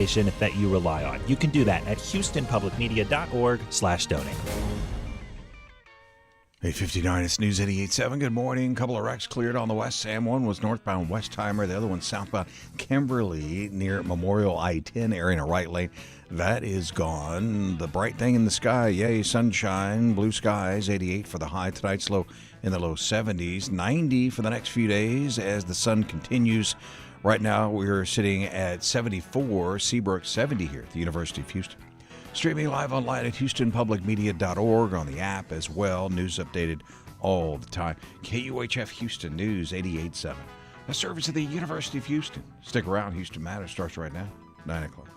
that you rely on. You can do that at houstonpublicmedia.org/donate. 8:59, it's News 88.7. Good morning. A couple of wrecks cleared on the west. Sam, one was northbound Westheimer. The other one southbound Kimberly near Memorial I-10 area in a right lane. That is gone. The bright thing in the sky, yay, sunshine, blue skies, 88 for the high. Tonight's low in the low 70s, 90 for the next few days as the sun continues. Right now, we're sitting at 74, Seabrook 70 here at the University of Houston. Streaming live online at houstonpublicmedia.org, on the app as well. News updated all the time. KUHF Houston News 88.7. A service of the University of Houston. Stick around. Houston Matters starts right now, 9 o'clock.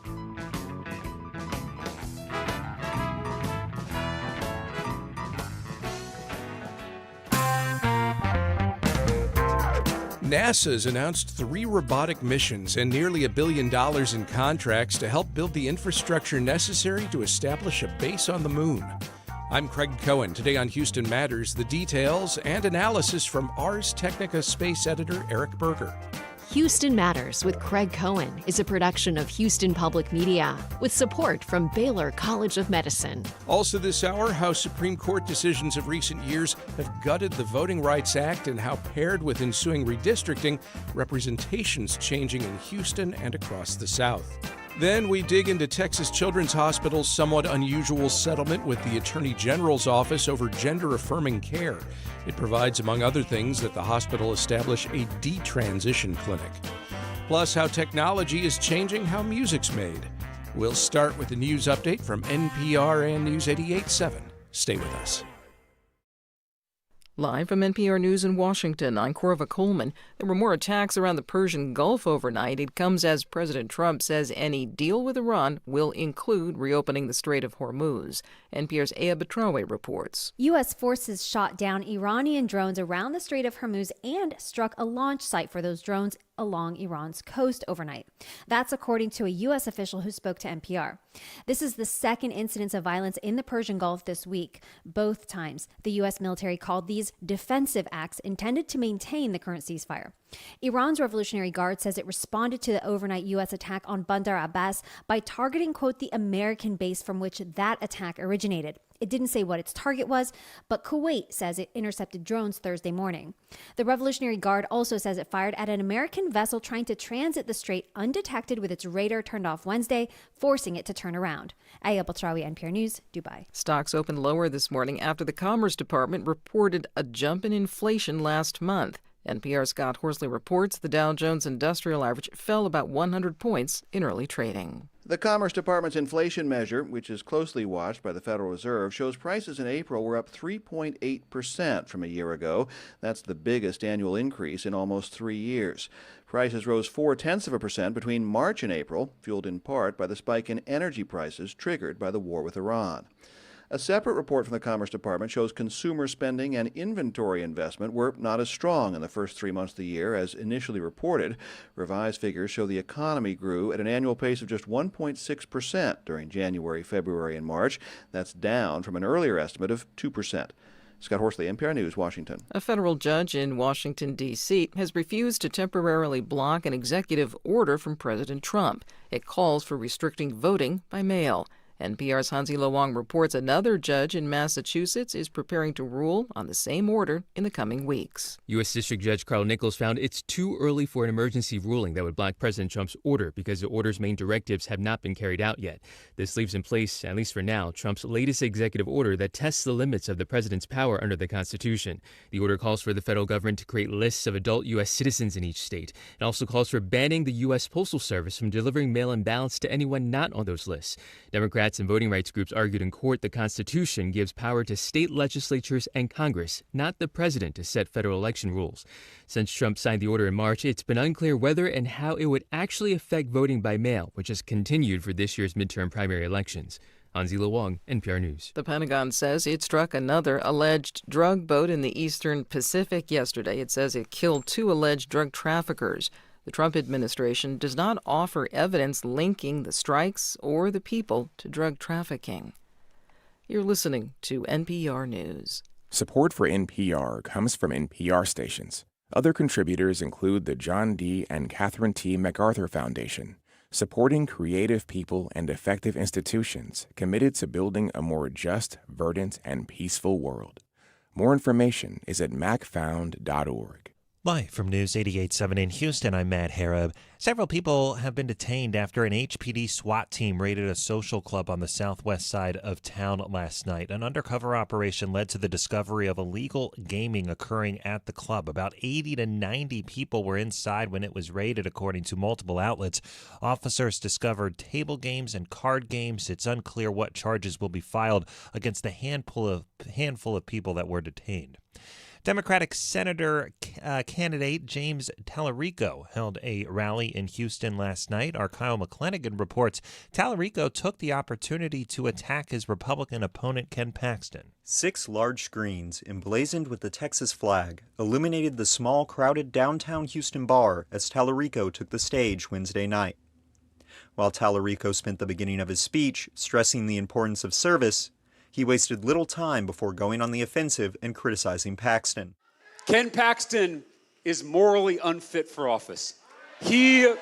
NASA's announced 3 robotic missions and nearly $1 billion in contracts to help build the infrastructure necessary to establish a base on the moon. I'm Craig Cohen. Today on Houston Matters, the details and analysis from Ars Technica space editor Erika Berger. Houston Matters with Craig Cohen is a production of Houston Public Media with support from Baylor College of Medicine. Also this hour, how Supreme Court decisions of recent years have gutted the Voting Rights Act and how, paired with ensuing redistricting, representation's changing in Houston and across the South. Then we dig into Texas Children's Hospital's somewhat unusual settlement with the Attorney General's office over gender-affirming care. It provides, among other things, that the hospital establish a detransition clinic. Plus, how technology is changing how music's made. We'll start with a news update from NPR and News 88.7. Stay with us. Live from NPR News in Washington, I'm Corva Coleman. There were more attacks around the Persian Gulf overnight. It comes as President Trump says any deal with Iran will include reopening the Strait of Hormuz. NPR's Aya Betrawe reports. U.S. forces shot down Iranian drones around the Strait of Hormuz and struck a launch site for those drones along Iran's coast overnight. That's according to a U.S. official who spoke to NPR. This is the second incidence of violence in the Persian Gulf this week. Both times, the U.S. military called these defensive acts intended to maintain the current ceasefire. Iran's Revolutionary Guard says it responded to the overnight U.S. attack on Bandar Abbas by targeting, quote, the American base from which that attack originated. It didn't say what its target was, but Kuwait says it intercepted drones Thursday morning. The Revolutionary Guard also says it fired at an American vessel trying to transit the strait undetected with its radar turned off Wednesday, forcing it to turn around. Aya Betrawe, NPR News, Dubai. Stocks opened lower this morning after the Commerce Department reported a jump in inflation last month. NPR's Scott Horsley reports the Dow Jones Industrial Average fell about 100 points in early trading. The Commerce Department's inflation measure, which is closely watched by the Federal Reserve, shows prices in April were up 3.8% from a year ago. That's the biggest annual increase in almost 3 years. Prices rose 0.4% between March and April, fueled in part by the spike in energy prices triggered by the war with Iran. A separate report from the Commerce Department shows consumer spending and inventory investment were not as strong in the first 3 months of the year as initially reported. Revised figures show the economy grew at an annual pace of just 1.6% during January, February, and March. That's down from an earlier estimate of 2%. Scott Horsley, NPR News, Washington. A federal judge in Washington, D.C. has refused to temporarily block an executive order from President Trump. It calls for restricting voting by mail. NPR's Hansi Lo-Wang reports another judge in Massachusetts is preparing to rule on the same order in the coming weeks. U.S. District Judge Carl Nichols found it's too early for an emergency ruling that would block President Trump's order because the order's main directives have not been carried out yet. This leaves in place, at least for now, Trump's latest executive order that tests the limits of the president's power under the Constitution. The order calls for the federal government to create lists of adult U.S. citizens in each state. It also calls for banning the U.S. Postal Service from delivering mail-in ballots to anyone not on those lists. Democrats and voting rights groups argued in court the Constitution gives power to state legislatures and Congress, not the president, to set federal election rules. Since Trump signed the order in March, it's been unclear whether and how it would actually affect voting by mail, which has continued for this year's midterm primary elections. Hansi Lo-Wang, NPR News. The Pentagon says it struck another alleged drug boat in the eastern Pacific yesterday. It says it killed 2 alleged drug traffickers. The Trump administration does not offer evidence linking the strikes or the people to drug trafficking. You're listening to NPR News. Support for NPR comes from NPR stations. Other contributors include the John D. and Catherine T. MacArthur Foundation, supporting creative people and effective institutions committed to building a more just, verdant, and peaceful world. More information is at macfound.org. Live from News 88.7 in Houston, I'm Matt Harab. Several people have been detained after an HPD SWAT team raided a social club on the southwest side of town last night. An undercover operation led to the discovery of illegal gaming occurring at the club. About 80 to 90 people were inside when it was raided, according to multiple outlets. Officers discovered table games and card games. It's unclear what charges will be filed against the handful of people that were detained. Democratic Senator candidate James Tallarico held a rally in Houston last night. Our Kyle McClanagan reports Tallarico took the opportunity to attack his Republican opponent, Ken Paxton. 6 large screens, emblazoned with the Texas flag, illuminated the small, crowded downtown Houston bar as Tallarico took the stage Wednesday night. While Tallarico spent the beginning of his speech stressing the importance of service, he wasted little time before going on the offensive and criticizing Paxton. Ken Paxton is morally unfit for office. He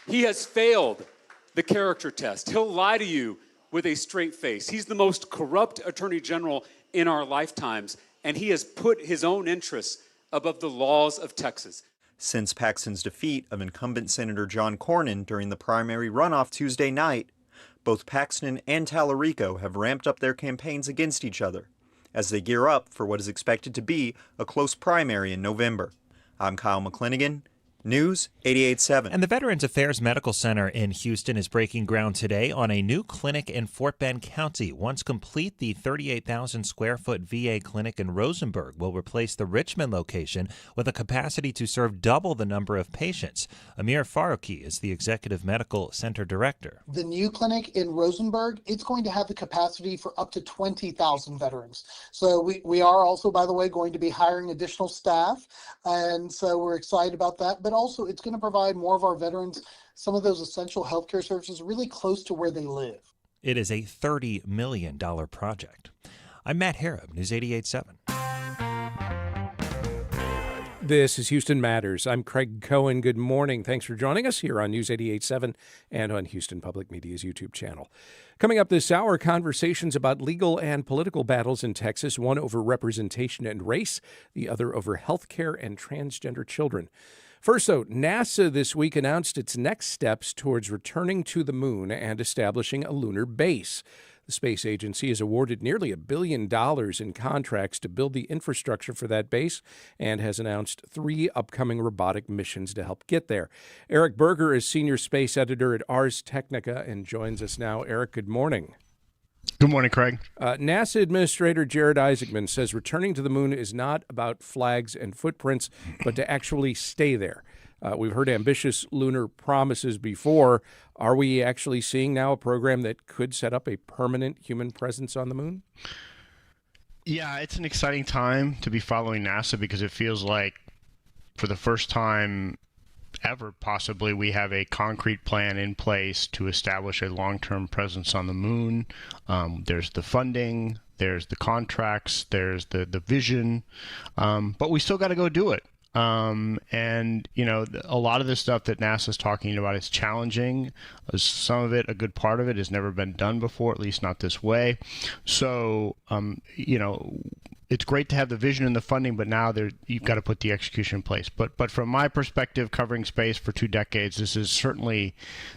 has failed the character test. He'll lie to you with a straight face. He's the most corrupt attorney general in our lifetimes, and he has put his own interests above the laws of Texas. Since Paxton's defeat of incumbent Senator John Cornyn during the primary runoff Tuesday night, both Paxton and Tallarico have ramped up their campaigns against each other as they gear up for what is expected to be a close primary in November. I'm Kyle McClanagan, News 88.7. And the Veterans Affairs Medical Center in Houston is breaking ground today on a new clinic in Fort Bend County. Once complete, the 38,000 square foot VA clinic in Rosenberg will replace the Richmond location with a capacity to serve double the number of patients. Amir Faruqi is the Executive Medical Center Director. The new clinic in Rosenberg, it's going to have the capacity for up to 20,000 veterans. So we are also, by the way, going to be hiring additional staff. And so we're excited about that. But also, it's going to provide more of our veterans some of those essential healthcare services really close to where they live. It is a $30 million project. I'm Matt Harab, News 88.7. This is Houston Matters. I'm Craig Cohen. Good morning. Thanks for joining us here on News 88.7 and on Houston Public Media's YouTube channel. Coming up this hour, conversations about legal and political battles in Texas, one over representation and race, the other over health care and transgender children. First, though, NASA this week announced its next steps towards returning to the moon and establishing a lunar base. The space agency has awarded nearly $1 billion in contracts to build the infrastructure for that base and has announced 3 upcoming robotic missions to help get there. Eric Berger is senior space editor at Ars Technica and joins us now. Eric, good morning. Good morning, Craig. NASA Administrator Jared Isaacman says returning to the moon is not about flags and footprints, but to actually stay there. We've heard ambitious lunar promises before. Are we actually seeing now a program that could set up a permanent human presence on the moon? Yeah, it's an exciting time to be following NASA because it feels like for the first time ever, possibly, we have a concrete plan in place to establish a long-term presence on the moon. There's the funding, there's the contracts, there's the vision, but we still got to go do it. And, you know, a lot of this stuff that NASA's talking about is challenging. Some of it, a good part of it, has never been done before, at least not this way. So, you know, it's great to have the vision and the funding, but now you've got to put the execution in place. But from my perspective, covering space for 2 decades, this is certainly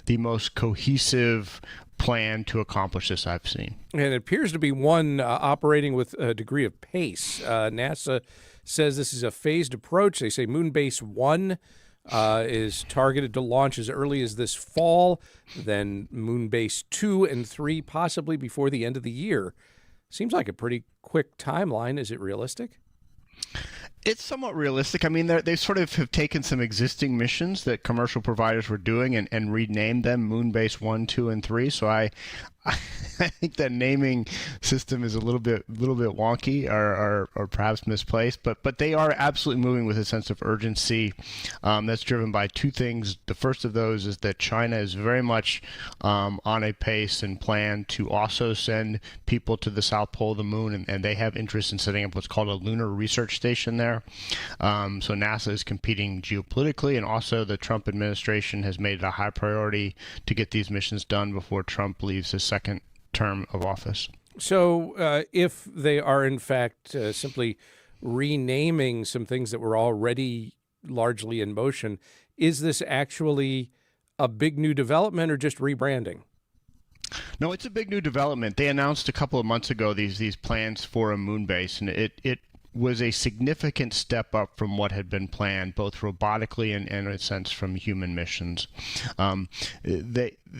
the most cohesive plan to accomplish this I've seen. And it appears to be one operating with a degree of pace. NASA says this is a phased approach. They say Moonbase 1 is targeted to launch as early as this fall, then Moonbase 2 and 3 possibly before the end of the year. Seems like a pretty quick timeline. Is it realistic? It's somewhat realistic. I mean, they sort of have taken some existing missions that commercial providers were doing and renamed them Moonbase 1, 2, and 3. So I think that naming system is a little bit wonky or perhaps misplaced, but they are absolutely moving with a sense of urgency that's driven by two things. The first of those is that China is very much on a pace and plan to also send people to the South Pole of the moon, and they have interest in setting up what's called a lunar research station there. So NASA is competing geopolitically, and also the Trump administration has made it a high priority to get these missions done before Trump leaves his second term of office. So if they are, in fact, simply renaming some things that were already largely in motion, is this actually a big new development or just rebranding? No, it's a big new development. They announced a couple of months ago these plans for a moon base, and it was a significant step up from what had been planned, both robotically and in a sense from human missions.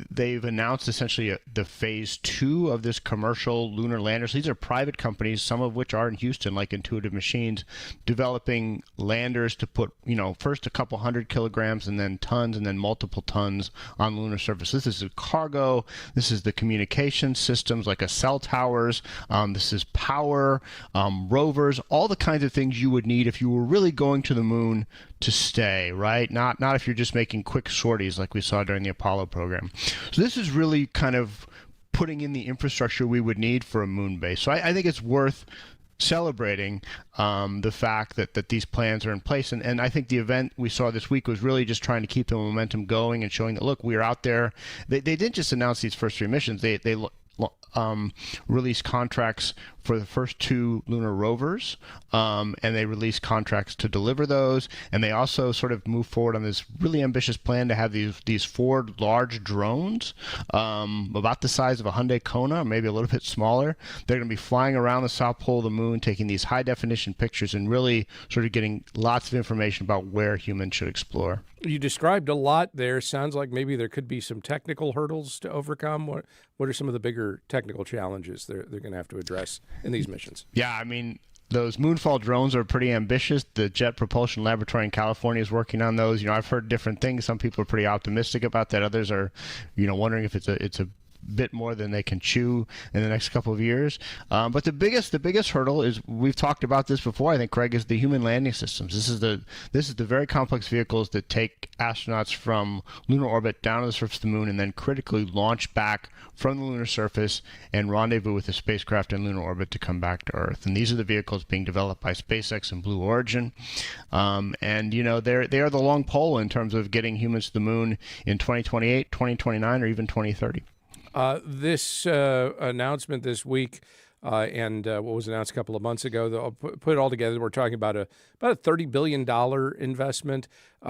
They've announced essentially the phase 2 of this commercial lunar landers. These are private companies, some of which are in Houston, like Intuitive Machines, developing landers to put, first a couple 100 kilograms and then tons and then multiple tons on lunar surface. This is a cargo. This is the communication systems like a cell towers. This is power, rovers, all the kinds of things you would need if you were really going to the moon to stay, right? Not if you're just making quick sorties like we saw during the Apollo program. So this is really kind of putting in the infrastructure we would need for a moon base. So I think it's worth celebrating the fact that these plans are in place. And I think the event we saw this week was really just trying to keep the momentum going and showing that, look, we are out there. They didn't just announce these first 3 missions. They released contracts for the first 2 lunar rovers, and they released contracts to deliver those, and they also sort of moved forward on this really ambitious plan to have these 4 large drones, about the size of a Hyundai Kona, or maybe a little bit smaller. They're going to be flying around the South Pole of the moon, taking these high-definition pictures and really sort of getting lots of information about where humans should explore. You described a lot there. Sounds like maybe there could be some technical hurdles to overcome. What are some of the bigger technical challenges they're going to have to address in these missions? Yeah, I mean, those Moonfall drones are pretty ambitious. The Jet Propulsion Laboratory in California is working on those. I've heard different things. Some people are pretty optimistic about that. Others are, wondering if it's a bit more than they can chew in the next couple of years. But the biggest hurdle is, we've talked about this before, I think, Craig, is the human landing systems. This is the very complex vehicles that take astronauts from lunar orbit down to the surface of the moon and then critically launch back from the lunar surface and rendezvous with the spacecraft in lunar orbit to come back to Earth. And these are the vehicles being developed by SpaceX and Blue Origin. And they are the long pole in terms of getting humans to the moon in 2028, 2029, or even 2030. This announcement this week and what was announced a couple of months ago, I'll put it all together. We're talking about a $30 billion investment,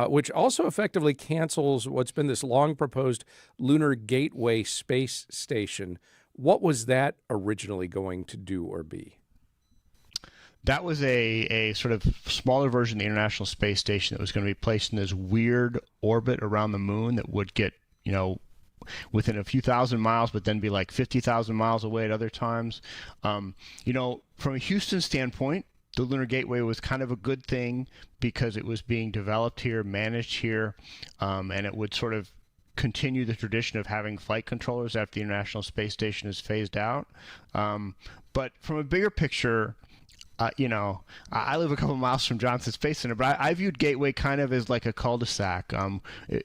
which also effectively cancels what's been this long proposed Lunar Gateway space station. What was that originally going to do or be? That was a sort of smaller version of the International Space Station that was going to be placed in this weird orbit around the moon that would get, within a few thousand miles, but then be like 50,000 miles away at other times. From a Houston standpoint, the Lunar Gateway was kind of a good thing because it was being developed here, managed here, and it would sort of continue the tradition of having flight controllers after the International Space Station is phased out. But from a bigger picture, I live a couple miles from Johnson Space Center, but I viewed Gateway kind of as like a cul-de-sac.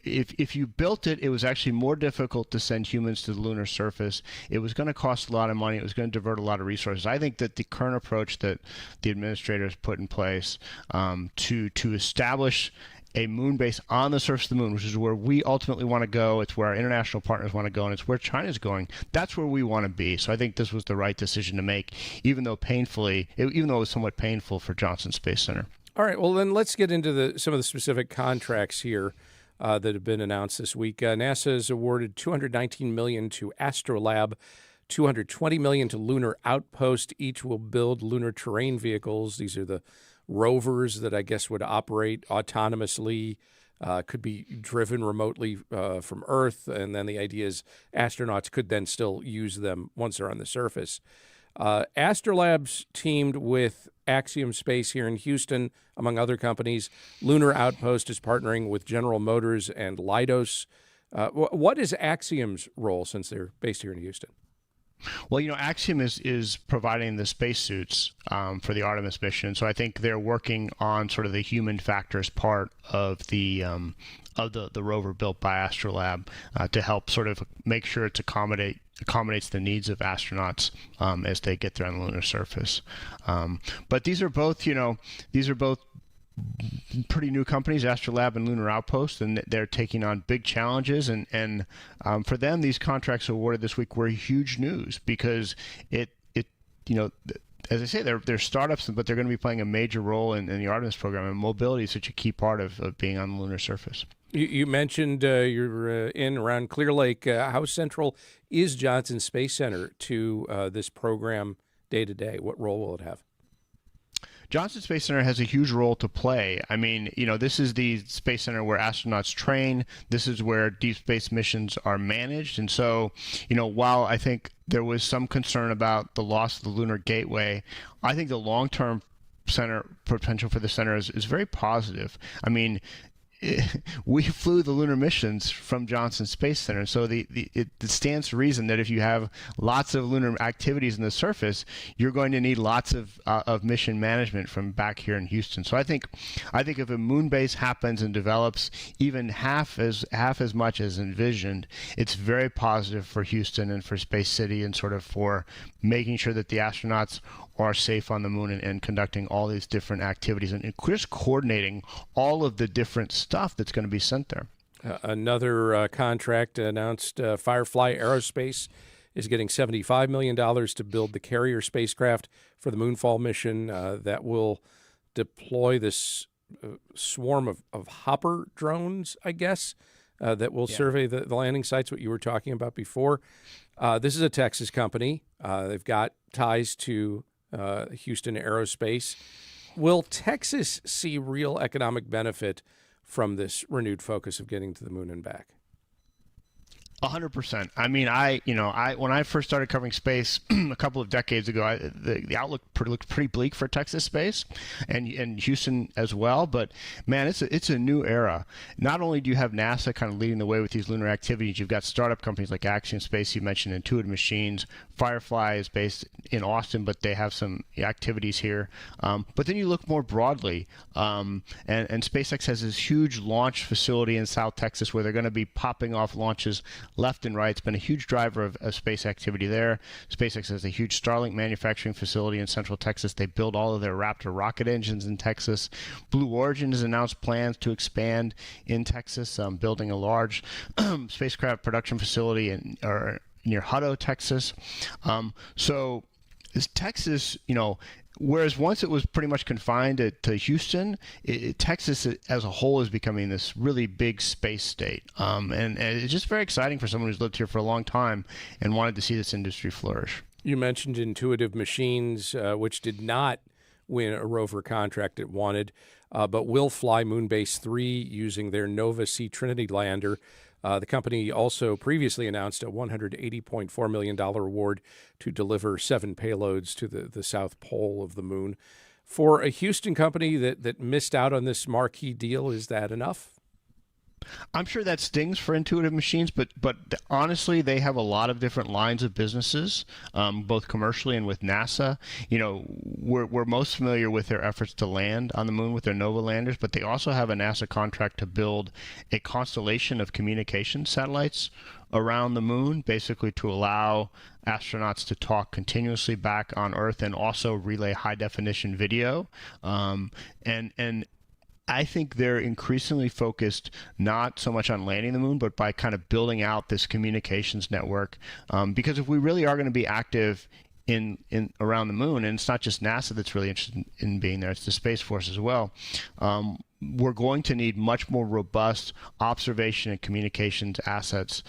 If you built it, it was actually more difficult to send humans to the lunar surface. It was going to cost a lot of money. It was going to divert a lot of resources. I think that the current approach that the administrators put in place to establish a moon base on the surface of the moon, which is where we ultimately want to go. It's where our international partners want to go, and it's where China's going. That's where we want to be. So I think this was the right decision to make, even though it was somewhat painful for Johnson Space Center. All right, well, then let's get into some of the specific contracts here that have been announced this week. NASA has awarded $219 million to Astrolab, $220 million to Lunar Outpost. Each will build lunar terrain vehicles. These are the rovers that I guess would operate autonomously, could be driven remotely from Earth, and then the idea is astronauts could then still use them once they're on the surface. Astrolab's teamed with Axiom Space here in Houston, among other companies. Lunar Outpost is partnering with General Motors and Leidos. What is Axiom's role since they're based here in Houston? Well, Axiom is providing the spacesuits for the Artemis mission, so I think they're working on sort of the human factors part of the rover built by Astrolab to help sort of make sure it accommodates the needs of astronauts as they get there on the lunar surface. But these are both pretty new companies, Astrolab and Lunar Outpost, and they're taking on big challenges. And for them, these contracts awarded this week were huge news because as I say, they're startups, but they're going to be playing a major role in the Artemis program, and mobility is such a key part of being on the lunar surface. You mentioned you're in around Clear Lake. How central is Johnson Space Center to this program day to day? What role will it have? Johnson Space Center has a huge role to play. I mean, this is the space center where astronauts train. This is where deep space missions are managed. And so, while I think there was some concern about the loss of the Lunar Gateway, I think the long-term center potential for the center is very positive. I mean, we flew the lunar missions from Johnson Space Center, so it stands to reason that if you have lots of lunar activities in the surface, you're going to need lots of mission management from back here in Houston. So I think if a moon base happens and develops even half as much as envisioned, it's very positive for Houston and for Space City and sort of for making sure that the astronauts are safe on the moon and conducting all these different activities and just coordinating all of the different stuff that's going to be sent there. Another contract announced, Firefly Aerospace is getting $75 million to build the carrier spacecraft for the Moonfall mission that will deploy this swarm of hopper drones, I guess, that will survey the landing sites, what you were talking about before. This is a Texas company. They've got ties to Houston Aerospace. Will Texas see real economic benefit from this renewed focus of getting to the moon and back? 100%. I mean, when I first started covering space a couple of decades ago, the outlook looked pretty bleak for Texas space and Houston as well. But man, it's a new era. Not only do you have NASA kind of leading the way with these lunar activities, you've got startup companies like Axiom Space. You mentioned Intuitive Machines. Firefly is based in Austin, but they have some activities here. But then you look more broadly, and SpaceX has this huge launch facility in South Texas where they're going to be popping off launches left and right. It's been a huge driver of space activity there. SpaceX has a huge Starlink manufacturing facility in Central Texas. They build all of their Raptor rocket engines in Texas. Blue Origin has announced plans to expand in Texas, building a large spacecraft production facility near Hutto, Texas. So this Texas, whereas once it was pretty much confined to Houston, Texas as a whole is becoming this really big space state. And it's just very exciting for someone who's lived here for a long time and wanted to see this industry flourish. You mentioned Intuitive Machines, which did not win a rover contract it wanted, but will fly Moonbase 3 using their Nova Sea Trinity lander. The company also previously announced a $180.4 million award to deliver 7 payloads to the south pole of the moon. For a Houston company that missed out on this marquee deal, is that enough? I'm sure that stings for Intuitive Machines, but honestly, they have a lot of different lines of businesses, both commercially and with NASA. We're most familiar with their efforts to land on the moon with their NOVA landers, but they also have a NASA contract to build a constellation of communication satellites around the moon, basically to allow astronauts to talk continuously back on Earth and also relay high-definition video. And I think they're increasingly focused not so much on landing the moon, but by kind of building out this communications network. Because if we really are going to be active in around the moon, and it's not just NASA that's really interested in being there, it's the Space Force as well, we're going to need much more robust observation and communications assets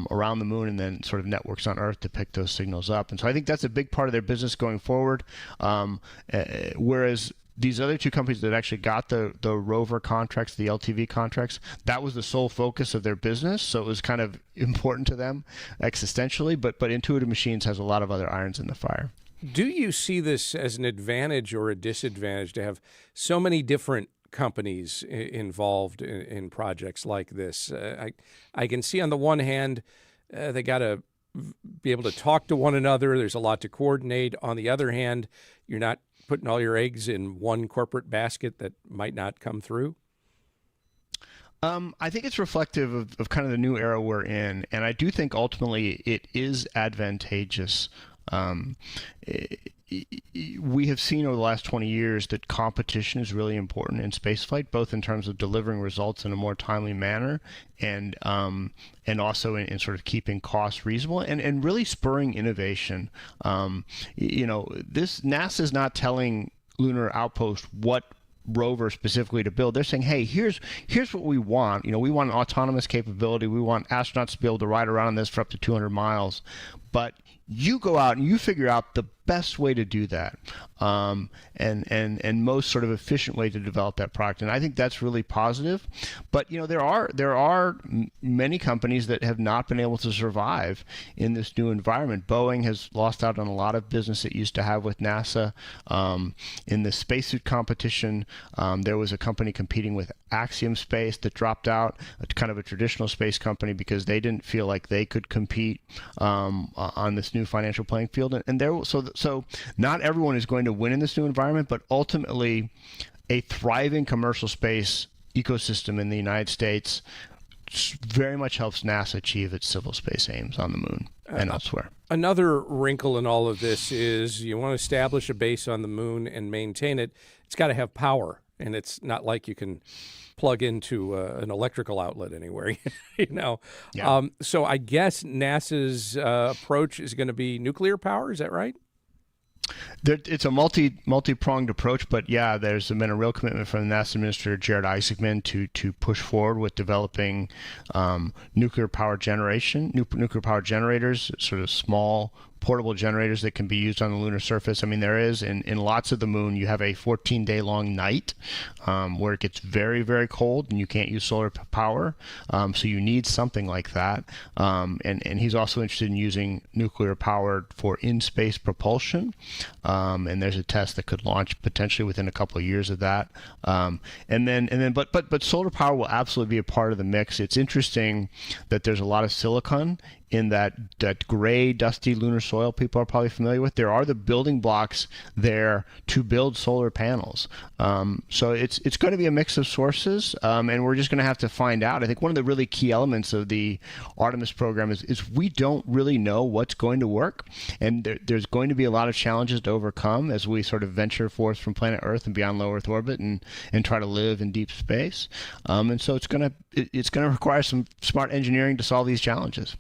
around the moon and then sort of networks on Earth to pick those signals up. And so I think that's a big part of their business going forward, whereas these other two companies that actually got the rover contracts, the LTV contracts, that was the sole focus of their business. So it was kind of important to them existentially, but Intuitive Machines has a lot of other irons in the fire. Do you see this as an advantage or a disadvantage to have so many different companies involved in projects like this? I can see on the one hand, they got to be able to talk to one another. There's a lot to coordinate. On the other hand, you're not putting all your eggs in one corporate basket that might not come through. I think it's reflective of kind of the new era we're in, and I do think ultimately it is advantageous. We have seen over the last 20 years that competition is really important in spaceflight, both in terms of delivering results in a more timely manner and also in sort of keeping costs reasonable and really spurring innovation. This NASA is not telling Lunar Outpost what rover specifically to build. They're saying, hey, here's what we want. We want an autonomous capability. We want astronauts to be able to ride around on this for up to 200 miles. But you go out and you figure out the best way to do that, and most sort of efficient way to develop that product. And I think that's really positive. But there are many companies that have not been able to survive in this new environment. Boeing has lost out on a lot of business it used to have with NASA. In the spacesuit competition, there was a company competing with Axiom Space that dropped out, kind of a traditional space company, because they didn't feel like they could compete on this new financial playing field. So not everyone is going to win in this new environment, but ultimately a thriving commercial space ecosystem in the United States very much helps NASA achieve its civil space aims on the moon and elsewhere. Another wrinkle in all of this is you want to establish a base on the moon and maintain it. It's got to have power, and it's not like you can plug into an electrical outlet anywhere, Yeah. So I guess NASA's approach is going to be nuclear power. Is that right? It's a multi-pronged approach, but yeah, there's been a real commitment from NASA Minister Jared Isaacman to push forward with developing nuclear power generators, sort of small portable generators that can be used on the lunar surface. I mean, there is in lots of the moon, you have a 14-day long night where it gets very, very cold and you can't use solar power. So you need something like that. And he's also interested in using nuclear power for in-space propulsion. And there's a test that could launch potentially within a couple of years of that. But solar power will absolutely be a part of the mix. It's interesting that there's a lot of silicon in that gray, dusty lunar soil people are probably familiar with. There are the building blocks there to build solar panels. So it's going to be a mix of sources, and we're just going to have to find out. I think one of the really key elements of the Artemis program is we don't really know what's going to work, and there's going to be a lot of challenges to overcome as we sort of venture forth from planet Earth and beyond low Earth orbit and try to live in deep space. And so it's going to require some smart engineering to solve these challenges.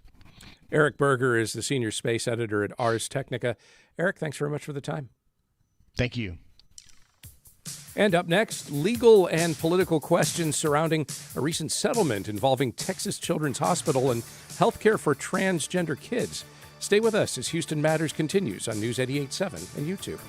Eric Berger is the senior space editor at Ars Technica. Eric, thanks very much for the time. Thank you. And up next, legal and political questions surrounding a recent settlement involving Texas Children's Hospital and healthcare for transgender kids. Stay with us as Houston Matters continues on News 88.7 and YouTube.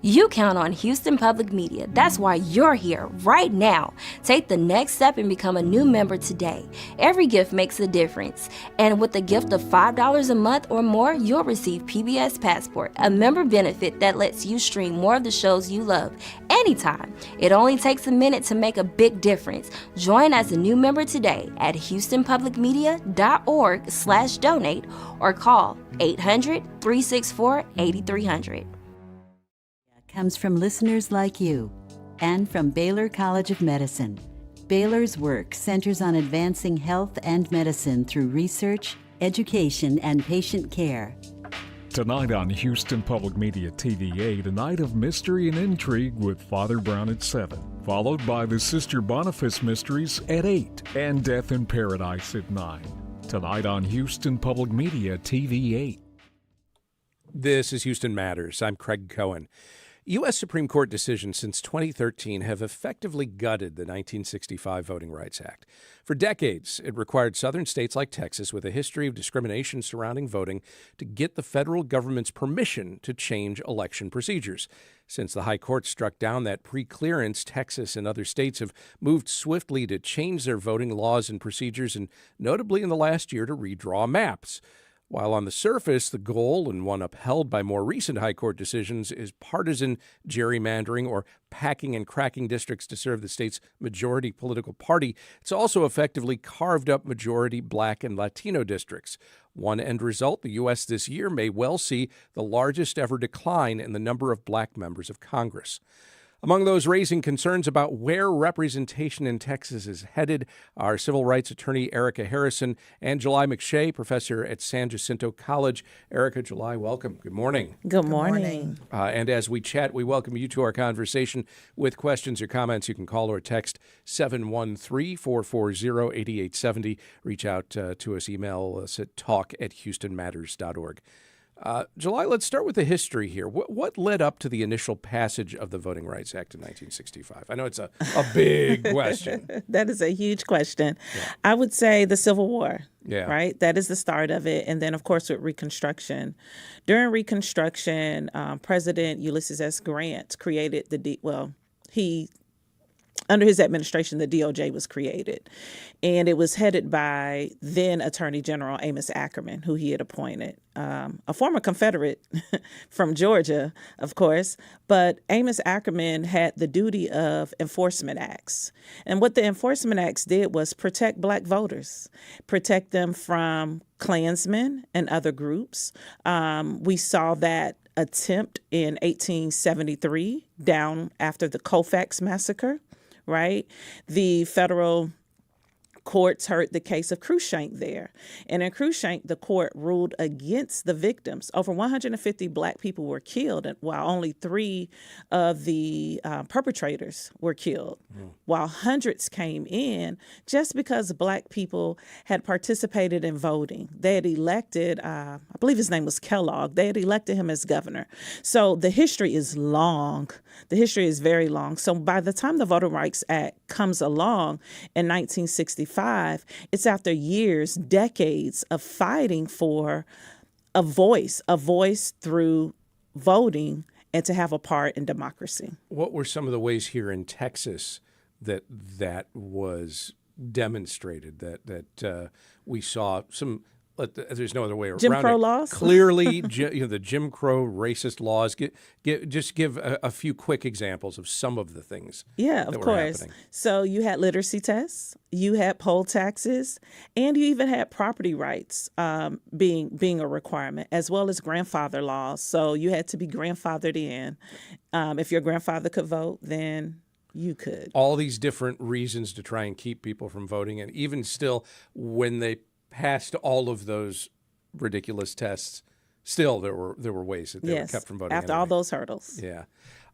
You count on Houston Public Media. That's why you're here right now. Take the next step and become a new member today. Every gift makes a difference. And with a gift of $5 a month or more, you'll receive PBS Passport, a member benefit that lets you stream more of the shows you love anytime. It only takes a minute to make a big difference. Join as a new member today at houstonpublicmedia.org/donate or call 800-364-8300. Comes from listeners like you and from Baylor College of Medicine. Baylor's work centers on advancing health and medicine through research, education, and patient care. Tonight on Houston Public Media TVA, the night of mystery and intrigue with Father Brown at 7, followed by the Sister Boniface Mysteries at 8 and Death in Paradise at 9. Tonight on Houston Public Media TVA. This is Houston Matters. I'm Craig Cohen. U.S. Supreme Court decisions since 2013 have effectively gutted the 1965 Voting Rights Act. For decades, it required southern states like Texas, with a history of discrimination surrounding voting, to get the federal government's permission to change election procedures. Since the High Court struck down that pre-clearance, Texas and other states have moved swiftly to change their voting laws and procedures, and notably in the last year to redraw maps. While on the surface, the goal, and one upheld by more recent high court decisions, is partisan gerrymandering or packing and cracking districts to serve the state's majority political party, it's also effectively carved up majority Black and Latino districts. One end result, the U.S. this year may well see the largest ever decline in the number of Black members of Congress. Among those raising concerns about where representation in Texas is headed are civil rights attorney Erika Harrison and Juli McShay, professor at San Jacinto College. Erika, Juli, welcome. Good morning. Good morning. And as we chat, we welcome you to our conversation with questions or comments. You can call or text 713-440-8870. Reach out to us, email us at talk@houstonmatters.org. Juli, let's start with the history here. What led up to the initial passage of the Voting Rights Act in 1965? I know it's a big question. That is a huge question. Yeah. I would say the Civil War, right? That is the start of it. And then, of course, with Reconstruction. During Reconstruction, President Ulysses S. Grant created under his administration, the DOJ was created, and it was headed by then Attorney General Amos Ackerman, who he had appointed, a former Confederate from Georgia, of course, but Amos Ackerman had the duty of enforcement acts. And what the enforcement acts did was protect Black voters, protect them from Klansmen and other groups. We saw that attempt in 1873, down after the Colfax Massacre. Right? The federal courts heard the case of Cruikshank there. And in Cruikshank, the court ruled against the victims. Over 150 Black people were killed, while only 3 of the perpetrators were killed, while hundreds came in just because Black people had participated in voting. They had elected, I believe his name was Kellogg, they had elected him as governor. So the history is long. The history is very long. So by the time the Voting Rights Act comes along in 1965, it's after years, decades of fighting for a voice through voting and to have a part in democracy. What were some of the ways here in Texas that was demonstrated, that we saw some? There's no other way around Jim Crow it. laws? Clearly, the Jim Crow racist laws. Just give a few quick examples of some of the things that were happening. So you had literacy tests, you had poll taxes, and you even had property rights being a requirement, as well as grandfather laws. So you had to be grandfathered in. If your grandfather could vote, then you could. All these different reasons to try and keep people from voting, and even still, when they passed all of those ridiculous tests, still there were ways that they were kept from voting. After all those hurdles. Yeah.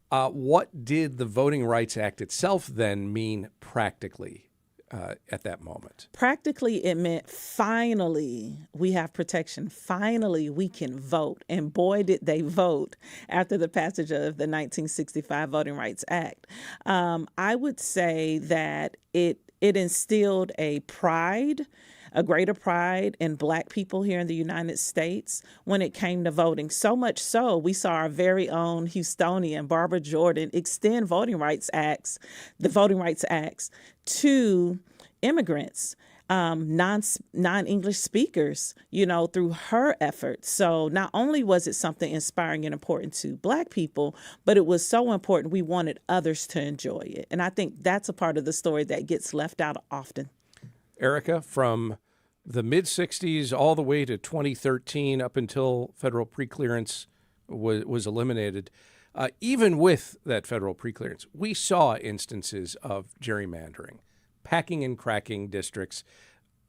What did the Voting Rights Act itself then mean practically at that moment? Practically, it meant finally we have protection. Finally, we can vote. And boy, did they vote after the passage of the 1965 Voting Rights Act. I would say that it instilled a greater pride in Black people here in the United States when it came to voting. So much so, we saw our very own Houstonian, Barbara Jordan, extend the Voting Rights Acts to immigrants, non-English speakers, through her efforts. So not only was it something inspiring and important to Black people, but it was so important we wanted others to enjoy it. And I think that's a part of the story that gets left out often. Erika, from the mid-'60s all the way to 2013, up until federal preclearance was eliminated, even with that federal preclearance, we saw instances of gerrymandering, packing and cracking districts,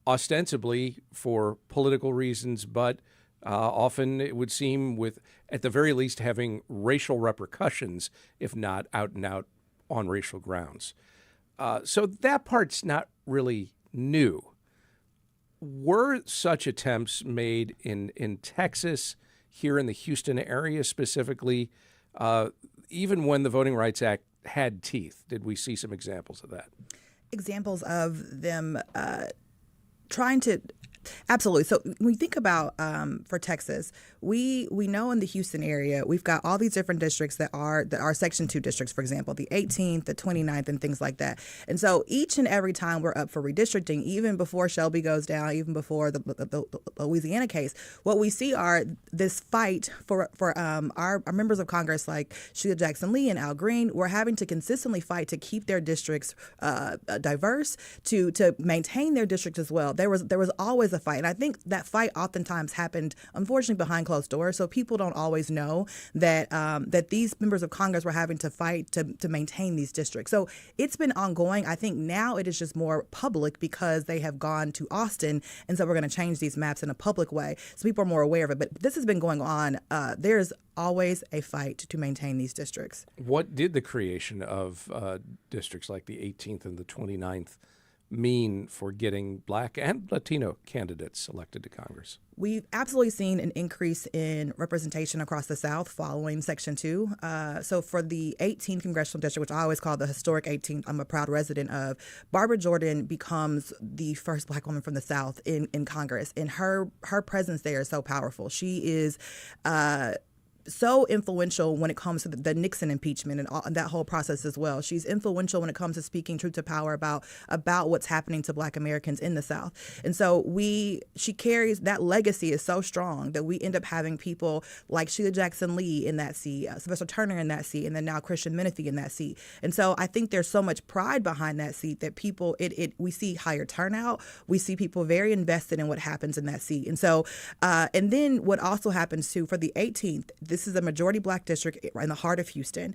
ostensibly for political reasons, but often it would seem with, at the very least, having racial repercussions, if not out and out on racial grounds. So that part's not really new. Were such attempts made in Texas, here in the Houston area specifically, even when the Voting Rights Act had teeth? Did we see some examples of that? Examples of them trying to Absolutely. So when we think about for Texas, we know in the Houston area, we've got all these different districts that are Section 2 districts, for example, the 18th, the 29th, and things like that. And so each and every time we're up for redistricting, even before Shelby goes down, even before the Louisiana case, what we see are this fight for our members of Congress like Sheila Jackson Lee and Al Green. We're having to consistently fight to keep their districts diverse, to maintain their districts as well. There was always a fight, and I think that fight oftentimes happened, unfortunately, behind closed doors. So people don't always know that that these members of Congress were having to fight to maintain these districts. So it's been ongoing. I think now it is just more public because they have gone to Austin, and so we're going to change these maps in a public way so people are more aware of it. But this has been going on. There's always a fight to maintain these districts. What did the creation of districts like the 18th and the 29th mean for getting Black and Latino candidates elected to Congress? We've absolutely seen an increase in representation across the South following Section 2. So for the 18th Congressional District, which I always call the historic 18th, I'm a proud resident of, Barbara Jordan becomes the first Black woman from the South in Congress. And her presence there is so powerful. She is so influential when it comes to the Nixon impeachment and that whole process as well. She's influential when it comes to speaking truth to power about what's happening to Black Americans in the South. And so she carries that legacy is so strong that we end up having people like Sheila Jackson Lee in that seat, Sylvester Turner in that seat, and then now Christian Menifee in that seat. And so I think there's so much pride behind that seat that people we see higher turnout. We see people very invested in what happens in that seat. And so and then what also happens too for the 18th. This is a majority Black district in the heart of Houston.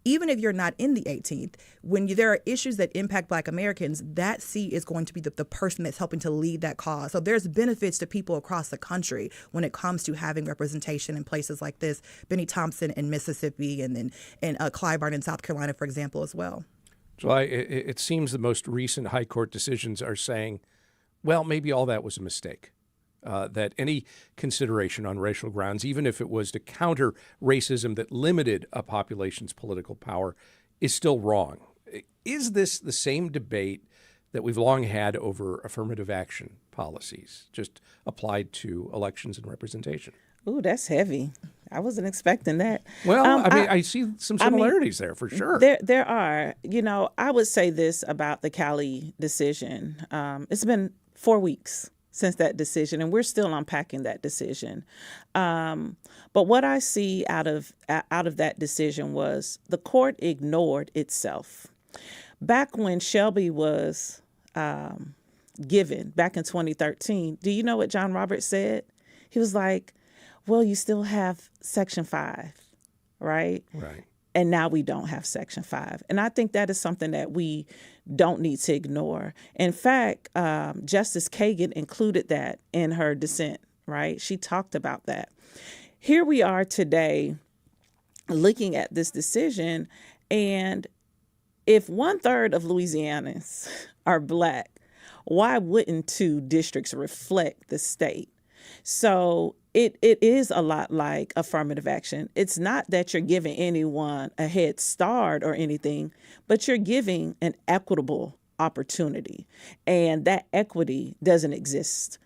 Even if you're not in the 18th, when there are issues that impact Black Americans, that seat is going to be the person that's helping to lead that cause. So there's benefits to people across the country when it comes to having representation in places like this, Benny Thompson in Mississippi, and Clyburn in South Carolina, for example, as well. July, it seems the most recent high court decisions are saying, well, maybe all that was a mistake. That any consideration on racial grounds, even if it was to counter racism that limited a population's political power, is still wrong. Is this the same debate that we've long had over affirmative action policies, just applied to elections and representation? Ooh, that's heavy. I wasn't expecting that. Well, I see some similarities there for sure. There are. I would say this about the Cali decision. It's been 4 weeks since that decision, and we're still unpacking that decision. But what I see out of that decision was the court ignored itself. Back when Shelby was given, back in 2013, do you know what John Roberts said? He was like, well, you still have Section 5, right? Right. And now we don't have Section 5. And I think that is something that we don't need to ignore. In fact, Justice Kagan included that in her dissent, right? She talked about that. Here we are today looking at this decision, and if 1/3 of Louisianans are Black, why wouldn't 2 districts reflect the state? So it is a lot like affirmative action. It's not that you're giving anyone a head start or anything, but you're giving an equitable opportunity. And that equity doesn't exist.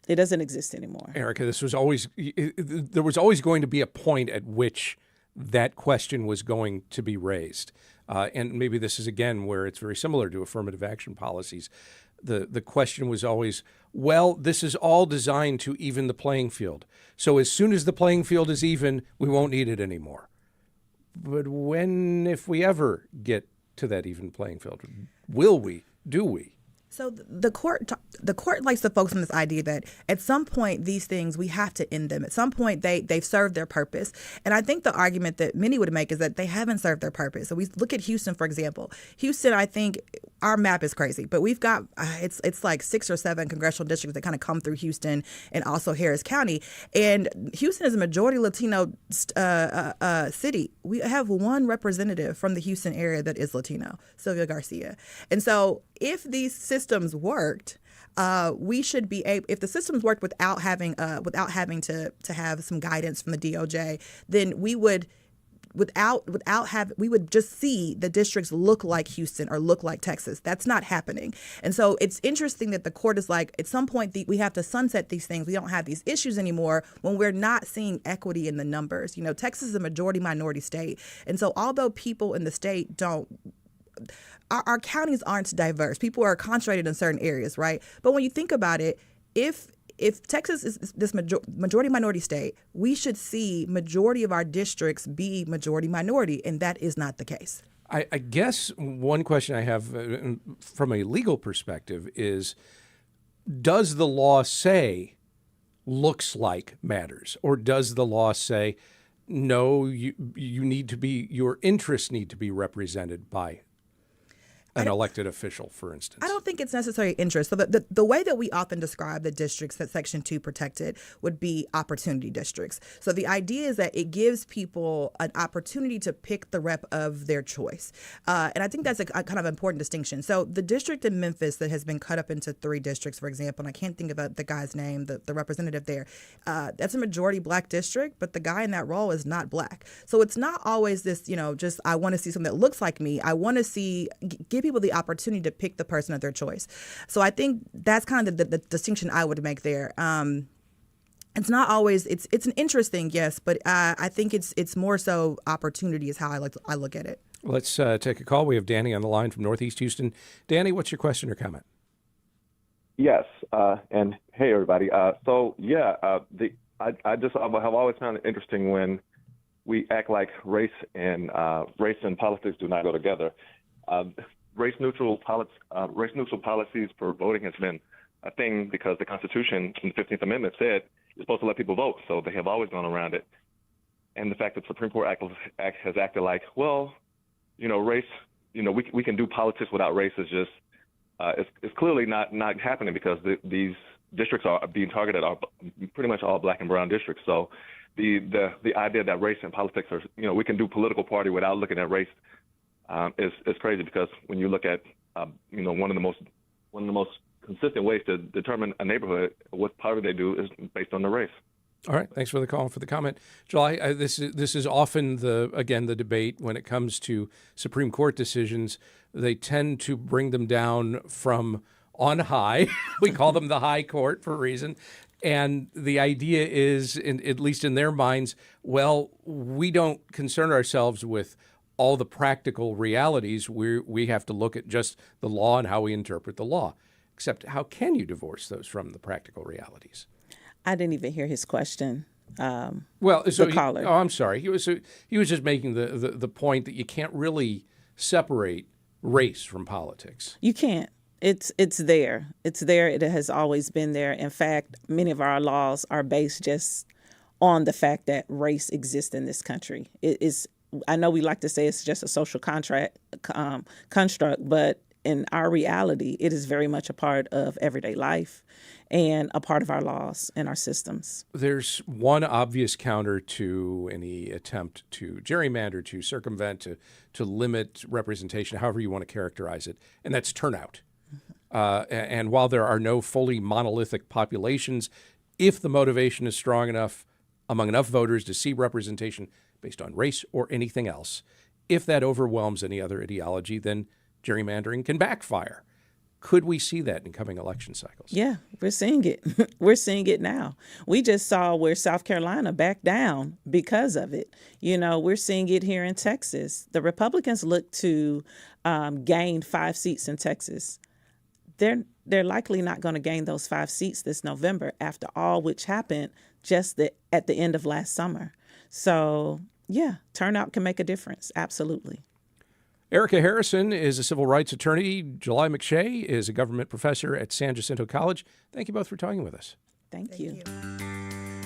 It doesn't exist anymore. Erika, there was always going to be a point at which that question was going to be raised. And maybe this is, again, where it's very similar to affirmative action policies. The question was always, well, this is all designed to even the playing field. So as soon as the playing field is even, we won't need it anymore. But if we ever get to that even playing field, will we? Do we? So the court likes to focus on this idea that at some point these things, we have to end them. At some point they've served their purpose. And I think the argument that many would make is that they haven't served their purpose. So we look at Houston, for example. Houston, I think our map is crazy, but we've got it's like 6 or 7 congressional districts that kind of come through Houston and also Harris County. And Houston is a majority Latino city. We have 1 representative from the Houston area that is Latino, Sylvia Garcia. And so if these systems worked, we should be able. If the systems worked without having to have some guidance from the DOJ, then we would we would just see the districts look like Houston or look like Texas. That's not happening. And so it's interesting that the court is like, at some point we have to sunset these things. We don't have these issues anymore when we're not seeing equity in the numbers. Texas is a majority minority state. And so although people in the state our counties aren't diverse. People are concentrated in certain areas, right? But when you think about it, if Texas is this majority minority state, we should see majority of our districts be majority minority, and that is not the case. I guess one question I have from a legal perspective is, does the law say looks like matters, or does the law say no, your interests need to be represented by an elected official, for instance? I don't think it's necessarily interest. So the way that we often describe the districts that Section 2 protected would be opportunity districts. So the idea is that it gives people an opportunity to pick the rep of their choice. And I think that's a kind of important distinction. So the district in Memphis that has been cut up into 3 districts, for example, and I can't think of the guy's name, the representative there, that's a majority black district, but the guy in that role is not black. So it's not always this, just I want to see something that looks like me. I want to give people the opportunity to pick the person of their choice. So I think that's kind of the distinction I would make there. It's not always it's an interesting, yes, but I think it's more so opportunity is how I look at it. Let's take a call. We have Danny on the line from Northeast Houston. Danny, what's your question or comment? Yes, and hey everybody. I have always found it interesting when we act like race and politics do not go together. Race-neutral policies for voting has been a thing because the Constitution in the 15th Amendment said you're supposed to let people vote, so they have always gone around it. And the fact that the Supreme Court has acted like, well, race, we can do politics without race is just, it's clearly not happening because these districts are being targeted are pretty much all black and brown districts. So the idea that race and politics are, we can do political party without looking at race is crazy because when you look at one of the most consistent ways to determine a neighborhood, what party they do is based on the race. All right. Thanks for the call and for the comment. Juli, this is often the debate when it comes to Supreme Court decisions. They tend to bring them down from on high. We call them the high court for a reason. And the idea is, at least in their minds, well, we don't concern ourselves with all the practical realities. We have to look at just the law and how we interpret the law. Except how can you divorce those from the practical realities? I didn't even hear his question. The caller. I'm sorry. He was just making the point that you can't really separate race from politics. You can't. It's there. It's there. It has always been there. In fact, many of our laws are based just on the fact that race exists in this country. It is. I know we like to say it's just a social construct, but in our reality, it is very much a part of everyday life and a part of our laws and our systems. There's one obvious counter to any attempt to gerrymander, to circumvent, to limit representation, however you want to characterize it, and that's turnout. And while there are no fully monolithic populations, if the motivation is strong enough among enough voters to see representation based on race or anything else, if that overwhelms any other ideology, then gerrymandering can backfire. Could we see that in coming election cycles? Yeah, we're seeing it. We're seeing it now. We just saw where South Carolina backed down because of it. We're seeing it here in Texas. The Republicans look to gain 5 seats in Texas. They're likely not going to gain those 5 seats this November after all which happened just at the end of last summer. So, yeah, turnout can make a difference. Absolutely. Erika Harrison is a civil rights attorney. Juli McShay is a government professor at San Jacinto College. Thank you both for talking with us. Thank you.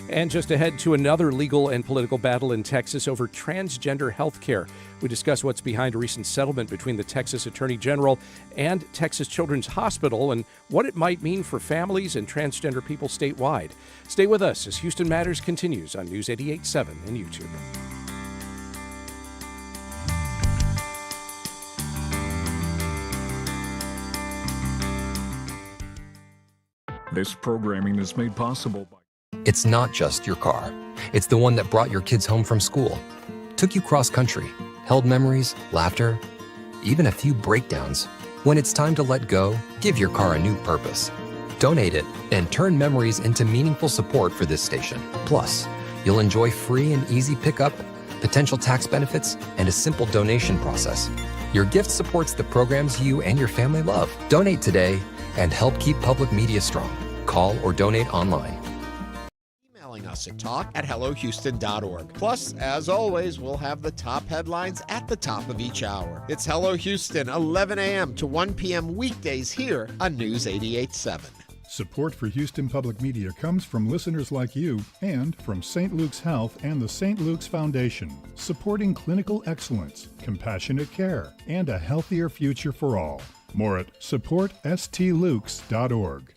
And just ahead to another legal and political battle in Texas over transgender health care. We discuss what's behind a recent settlement between the Texas Attorney General and Texas Children's Hospital and what it might mean for families and transgender people statewide. Stay with us as Houston Matters continues on News 88.7 and YouTube. This programming is made possible by... It's not just your car. It's the one that brought your kids home from school. took you cross-country, held memories, laughter, even a few breakdowns. When it's time to let go, give your car a new purpose. Donate it and turn memories into meaningful support for this station. Plus, you'll enjoy free and easy pickup, potential tax benefits, and a simple donation process. Your gift supports the programs you and your family love. Donate today and help keep public media strong. Call or donate online. Emailing us at talk@hellohouston.org. Plus, as always, we'll have the top headlines at the top of each hour. It's Hello Houston, 11 a.m. to 1 p.m. weekdays here on News 88.7. Support for Houston Public Media comes from listeners like you and from St. Luke's Health and the St. Luke's Foundation, supporting clinical excellence, compassionate care, and a healthier future for all. More at supportstlukes.org.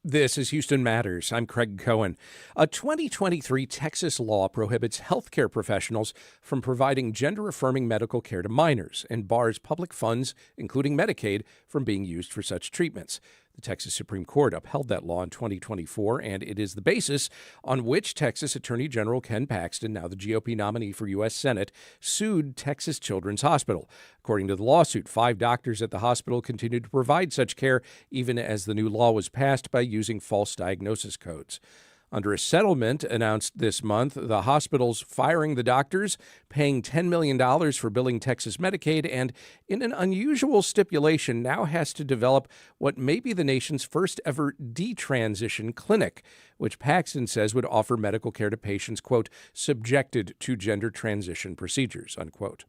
This is Houston Matters. I'm Craig Cohen. A 2023 Texas law prohibits healthcare professionals from providing gender-affirming medical care to minors and bars public funds, including Medicaid, from being used for such treatments. The Texas Supreme Court upheld that law in 2024, and it is the basis on which Texas Attorney General Ken Paxton, now the GOP nominee for U.S. Senate, sued Texas Children's Hospital. According to the lawsuit, 5 doctors at the hospital continued to provide such care even as the new law was passed by using false diagnosis codes. Under a settlement announced this month, the hospital's firing the doctors, paying $10 million for billing Texas Medicaid, and in an unusual stipulation now has to develop what may be the nation's first ever detransition clinic, which Paxton says would offer medical care to patients, quote, subjected to gender transition procedures, unquote.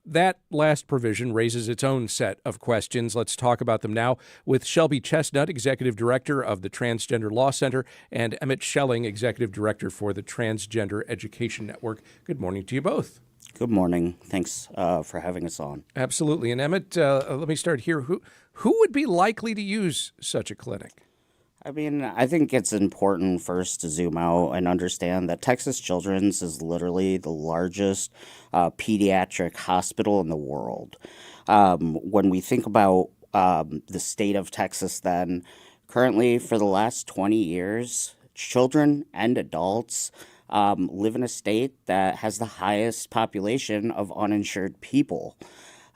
That last provision raises its own set of questions. Let's talk about them now with Shelby Chestnut, Executive Director of the Transgender Law Center, and Emmett Schelling, Executive Director for the Transgender Education Network. Good morning to you both. Good morning. Thanks for having us on. Absolutely. And Emmett, let me start here. Who would be likely to use such a clinic? I mean, I think it's important first to zoom out and understand that Texas Children's is literally the largest pediatric hospital in the world. When we think about the state of Texas, then currently for the last 20 years, children and adults live in a state that has the highest population of uninsured people.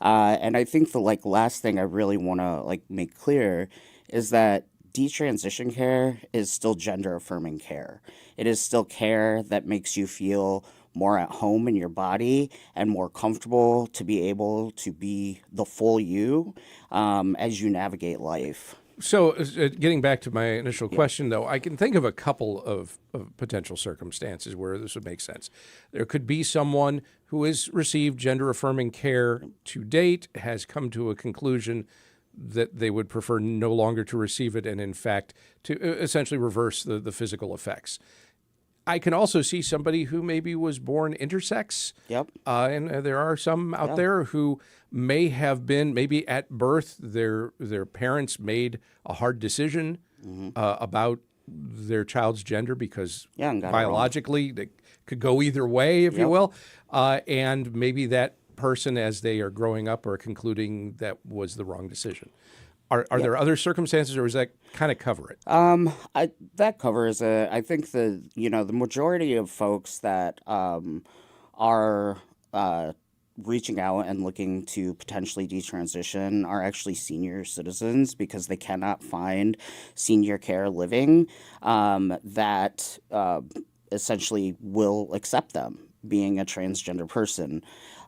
And I think the last thing I really want to make clear is that detransition care is still gender-affirming care. It is still care that makes you feel more at home in your body and more comfortable to be able to be the full you as you navigate life. So getting back to my initial question, though, I can think of a couple of potential circumstances where this would make sense. There could be someone who has received gender-affirming care to date, has come to a conclusion that they would prefer no longer to receive it and, in fact, to essentially reverse the physical effects. I can also see somebody who maybe was born intersex. Yep. And there are some out there who may have been, maybe at birth, their parents made a hard decision about their child's gender because biologically they could go either way, if you will. And maybe that person, as they are growing up, are concluding that was the wrong decision. Are there other circumstances, or does that kind of cover it? That covers it. I think the majority of folks that are reaching out and looking to potentially detransition are actually senior citizens because they cannot find senior care living that essentially will accept them being a transgender person.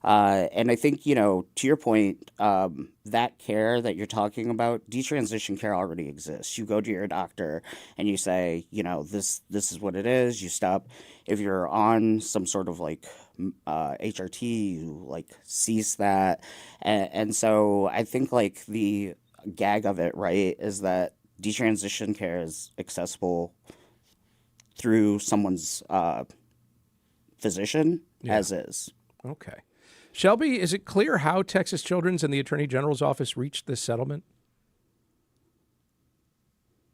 And I think, to your point, that care that you're talking about, detransition care already exists. You go to your doctor and you say, this is what it is. You stop. If you're on some sort of HRT, you cease that. And so I think the gag of it, right, is that detransition care is accessible through someone's physician as is. Okay. Shelby, is it clear how Texas Children's and the Attorney General's office reached this settlement?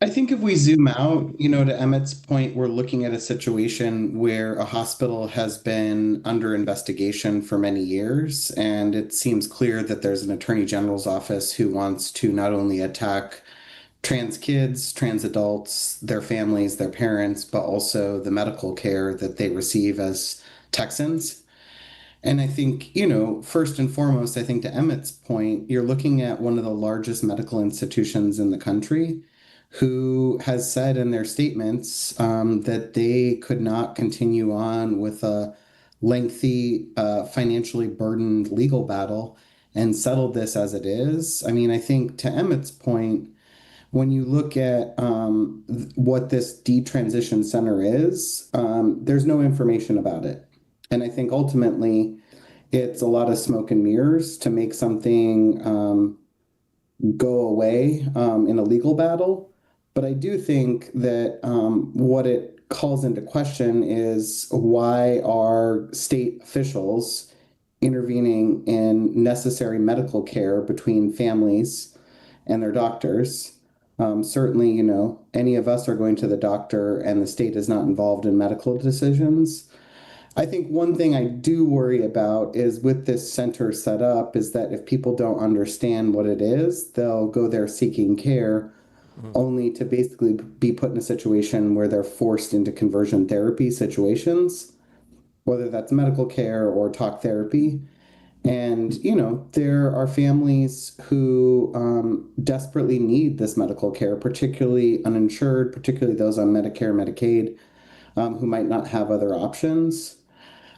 I think if we zoom out, to Emmett's point, we're looking at a situation where a hospital has been under investigation for many years, and it seems clear that there's an Attorney General's office who wants to not only attack trans kids, trans adults, their families, their parents, but also the medical care that they receive as Texans. And I think, first and foremost, I think to Emmett's point, you're looking at one of the largest medical institutions in the country who has said in their statements that they could not continue on with a lengthy, financially burdened legal battle and settled this as it is. I mean, I think to Emmett's point, when you look at what this detransition center is, there's no information about it. And I think ultimately it's a lot of smoke and mirrors to make something go away in a legal battle. But I do think that what it calls into question is why are state officials intervening in necessary medical care between families and their doctors. Certainly, any of us are going to the doctor and the state is not involved in medical decisions. I think one thing I do worry about is with this center set up is that if people don't understand what it is, they'll go there seeking care only to basically be put in a situation where they're forced into conversion therapy situations, whether that's medical care or talk therapy. And, there are families who desperately need this medical care, particularly uninsured, particularly those on Medicare, Medicaid, who might not have other options.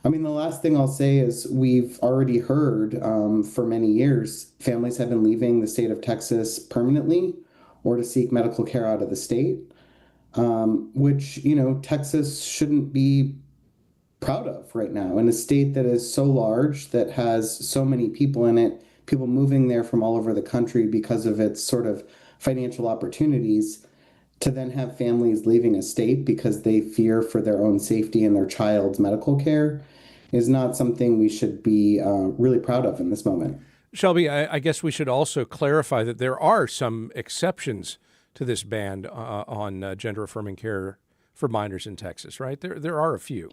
I mean, the last thing I'll say is we've already heard for many years, families have been leaving the state of Texas permanently or to seek medical care out of the state, which, Texas shouldn't be proud of right now in a state that is so large, that has so many people in it, people moving there from all over the country because of its sort of financial opportunities, to then have families leaving a state because they fear for their own safety and their child's medical care is not something we should be really proud of in this moment. Shelby, I guess we should also clarify that there are some exceptions to this ban on gender-affirming care for minors in Texas, right? There are a few.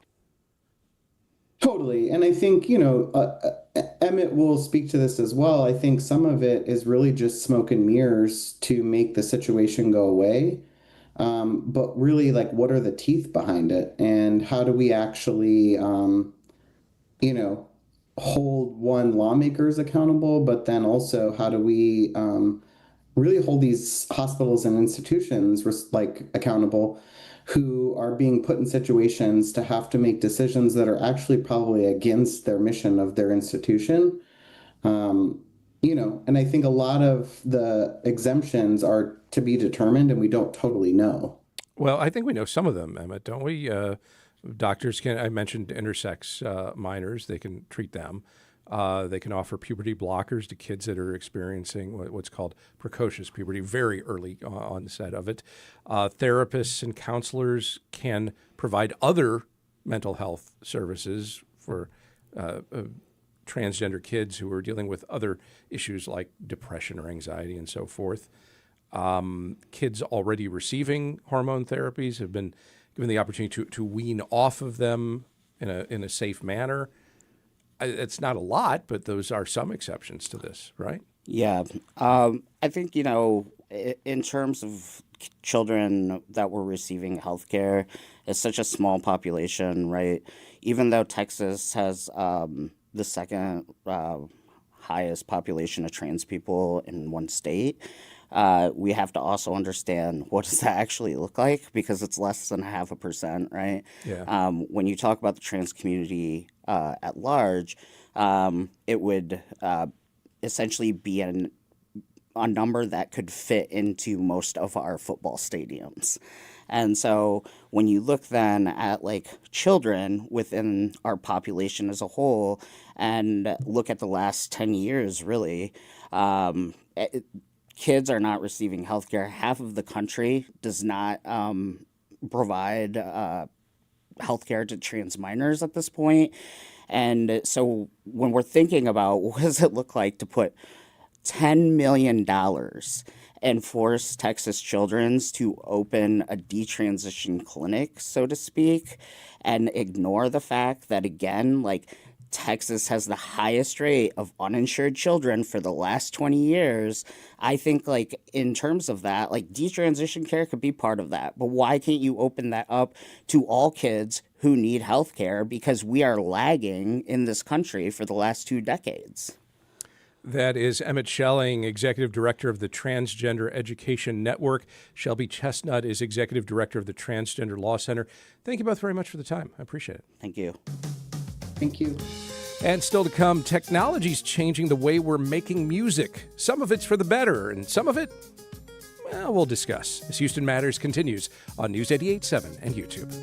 Totally. And I think, Emmett will speak to this as well. I think some of it is really just smoke and mirrors to make the situation go away. But really, what are the teeth behind it? And how do we actually, hold lawmakers accountable, but then also how do we really hold these hospitals and institutions accountable who are being put in situations to have to make decisions that are actually probably against their mission of their institution. And I think a lot of the exemptions are to be determined and we don't totally know. Well, I think we know some of them, Emmett, don't we? Doctors I mentioned intersex minors, they can treat them. They can offer puberty blockers to kids that are experiencing what's called precocious puberty, very early onset of it. Therapists and counselors can provide other mental health services for transgender kids who are dealing with other issues like depression or anxiety and so forth. Kids already receiving hormone therapies have been given the opportunity to wean off of them in a safe manner. It's not a lot, but those are some exceptions to this, right? Yeah. I think, in terms of children that were receiving health care, it's such a small population, right? Even though Texas has the second highest population of trans people in one state, we have to also understand what does that actually look like, because it's less than 0.5%, right? Yeah. When you talk about the trans community at large, it would essentially be a number that could fit into most of our football stadiums. And so when you look then at children within our population as a whole and look at the last 10 years, really, kids are not receiving health care. Half of the country does not provide health care to trans minors at this point. And so when we're thinking about what does it look like to put $10 million and force Texas Children's to open a detransition clinic, so to speak, and ignore the fact that, again, Texas has the highest rate of uninsured children for the last 20 years. I think in terms of that, detransition care could be part of that. But why can't you open that up to all kids who need health care because we are lagging in this country for the last 2 decades. That is Emmett Schelling, Executive Director of the Transgender Education Network. Shelby Chestnut is Executive Director of the Transgender Law Center. Thank you both very much for the time. I appreciate it. Thank you. Thank you. And still to come, technology's changing the way we're making music. Some of it's for the better, and some of it, well, we'll discuss as Houston Matters continues on News 88.7 and YouTube.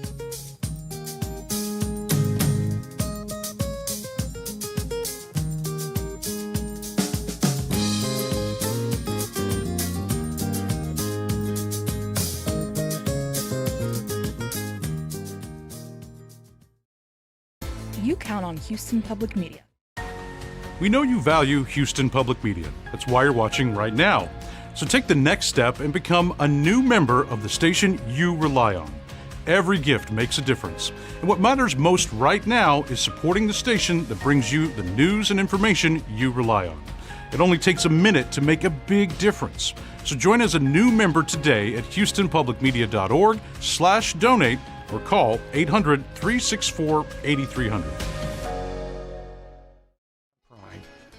You count on Houston Public Media. We know you value Houston Public Media. That's why you're watching right now. So take the next step and become a new member of the station you rely on. Every gift makes a difference. And what matters most right now is supporting the station that brings you the news and information you rely on. It only takes a minute to make a big difference. So join as a new member today at houstonpublicmedia.org/donate or call 800-364-8300.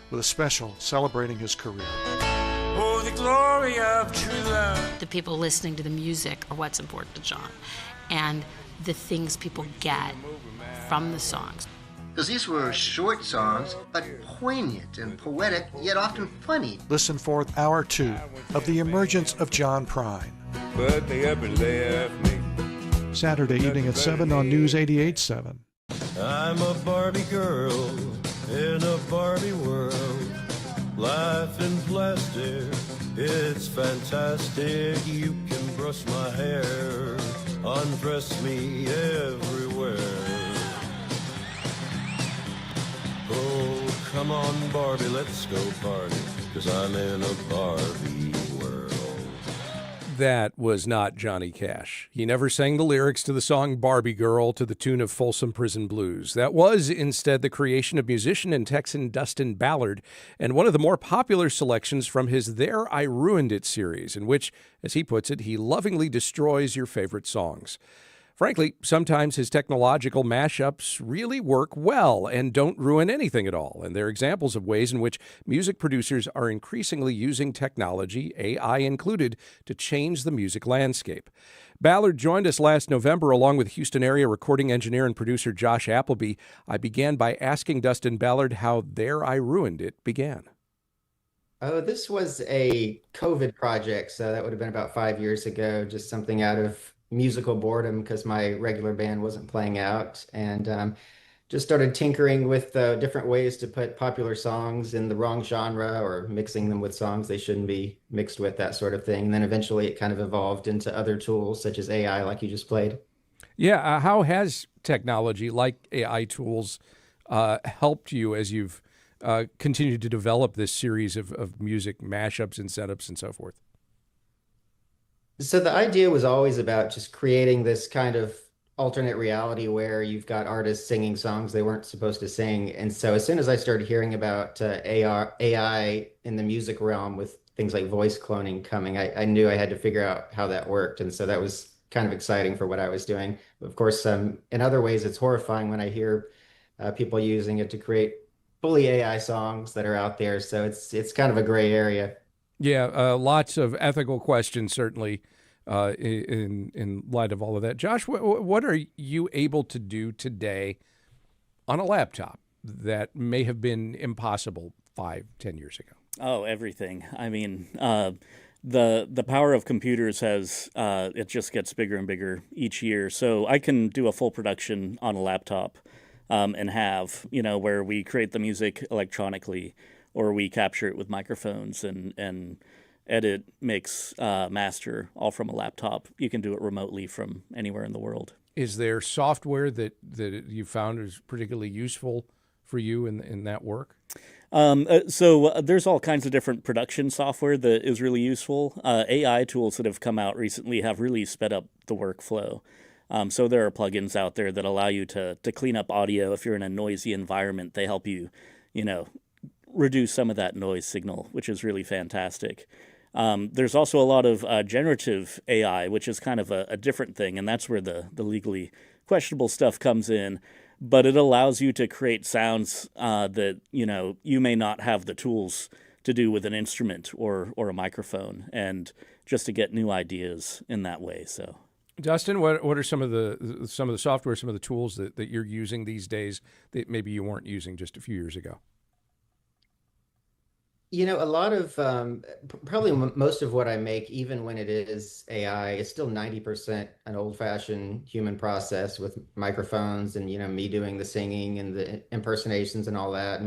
With a special celebrating his career. Oh, the glory of true love. The people listening to the music are what's important to John, and the things people get from the songs. Because these were short songs, but poignant and poetic, yet often funny. Listen for Hour 2 of The Emergence of John Prine. But they up and left me. Saturday evening at 7 on News 88.7. I'm a Barbie girl in a Barbie world. Life in plastic, it's fantastic. You can brush my hair, undress me everywhere. Oh, come on, Barbie, let's go party, 'cause I'm in a Barbie world. That was not Johnny Cash. He never sang the lyrics to the song Barbie Girl to the tune of Folsom Prison Blues. That was instead the creation of musician and Texan Dustin Ballard, and one of the more popular selections from his There I Ruined It series, in which, as he puts it, he lovingly destroys your favorite songs. Frankly, sometimes his technological mashups really work well and don't ruin anything at all, and they're examples of ways in which music producers are increasingly using technology, AI included, to change the music landscape. Ballard joined us last November along with Houston area recording engineer and producer Josh Appleby. I began by asking Dustin Ballard how There I Ruined It began. Oh, this was a COVID project, so that would have been about 5 years ago, just something out of musical boredom because my regular band wasn't playing out, and just started tinkering with different ways to put popular songs in the wrong genre or mixing them with songs they shouldn't be mixed with, that sort of thing. And then eventually it kind of evolved into other tools such as AI, like you just played. Yeah, how has technology like AI tools helped you as you've continued to develop this series of music mashups and setups and so forth? So the idea was always about just creating this kind of alternate reality where you've got artists singing songs they weren't supposed to sing. And so as soon as I started hearing about AI in the music realm with things like voice cloning coming, I knew I had to figure out how that worked. And so that was kind of exciting for what I was doing. Of course, in other ways, it's horrifying when I hear people using it to create fully AI songs that are out there. So it's kind of a gray area. Yeah, lots of ethical questions, certainly, in light of all of that. Josh, what are you able to do today on a laptop that may have been impossible 5-10 years ago? Oh, everything. I mean, the power of computers has it just gets bigger and bigger each year. So I can do a full production on a laptop and have, where we create the music electronically, or we capture it with microphones and edit, mix, master, all from a laptop. You can do it remotely from anywhere in the world. Is there software that you found is particularly useful for you in that work? So there's all kinds of different production software that is really useful. AI tools that have come out recently have really sped up the workflow. So there are plugins out there that allow you to clean up audio. If you're in a noisy environment, they help you, reduce some of that noise signal, which is really fantastic. There's also a lot of generative AI, which is kind of a different thing, and that's where the legally questionable stuff comes in, but it allows you to create sounds that, you may not have the tools to do with an instrument or a microphone, and just to get new ideas in that way. So, Dustin, what are some of the software, some of the tools that you're using these days that maybe you weren't using just a few years ago? A lot of probably most of what I make, even when it is AI, is still 90% an old-fashioned human process with microphones and me doing the singing and the impersonations and all that.